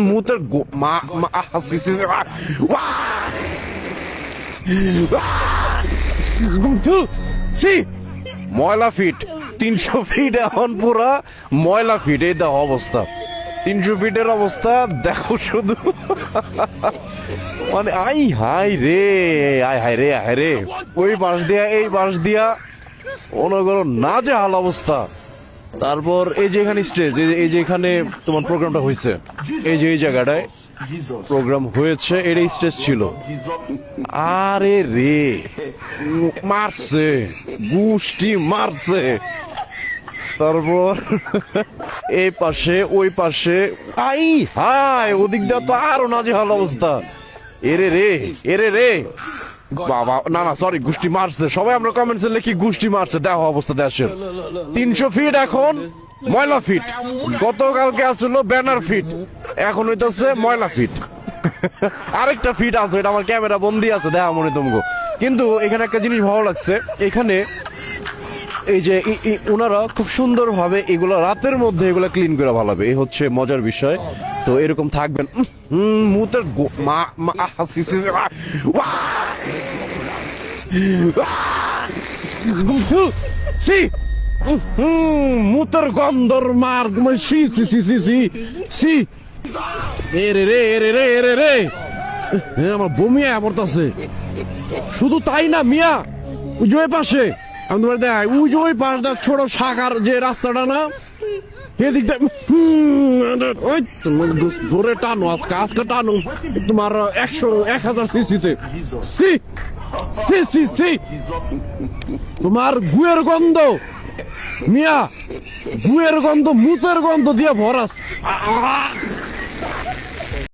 মুতের ময়লা fit 300 fit এখন পুরা ময়লা ফিট। এই দেখো অবস্থা 300 ফিটের অবস্থা দেখো শুধু মানে আই হাই রে আয় হায় রে হায় রে ওই বাঁশ দিয়া এই বাঁশ দিয়া অনগর না যে হাল অবস্থা। তারপর এই যে এখানে স্টেজ এই যে এখানে তোমার প্রোগ্রামটা হয়েছে এই যে এই জায়গাটায় প্রোগ্রাম হয়েছে এটাই স্টেজ ছিল। আরে রে মারছে গুষ্টি মারছে। তারপর এই পাশে ওই পাশে আই হাই ওদিক দিয়ে তো আরো নাজেহাল অবস্থা। এরে রে এরে রে বাবা না না সরি গুষ্টি মারছে। সবাই আমরা কমেন্টসে লিখি গুষ্টি মারছে। দেখো অবস্থা দেশের 300 ফিট এখন ময়লা ফিট। গতকালকে আসলো ব্যানার ফিট এখন হইতেছে ময়লা ফিট। আরেকটা ফিট আছে এটা আমার ক্যামেরা বন্দি আছে দেখা মনে তোমাকে। কিন্তু এখানে একটা জিনিস ভালো লাগছে এখানে এই যে ওনারা খুব সুন্দর ভাবে এগুলো রাতের মধ্যে এগুলো ক্লিন করে ভালাবে এই হচ্ছে মজার বিষয়। তো এরকম থাকবেন মুতের মুতের গন্ধর মার সি সি সি সি সি সি এরে রে এরে রে এরে রে আমার বমি পড়তেছে। শুধু তাই না মিয়া ওই যে পাশে আমি তোমার দেখ ওই যে ওই পাশটা ছোট শাখার যে রাস্তাটা না এদিকটা ওই ধরে টানো আজকে আজকে টানো তোমার 1000 সিসিতে সি সি সি সি তোমার গুয়ের গন্ধ মিয়া গুয়ের গন্ধ মুতের গন্ধ দিয়ে ভরাস।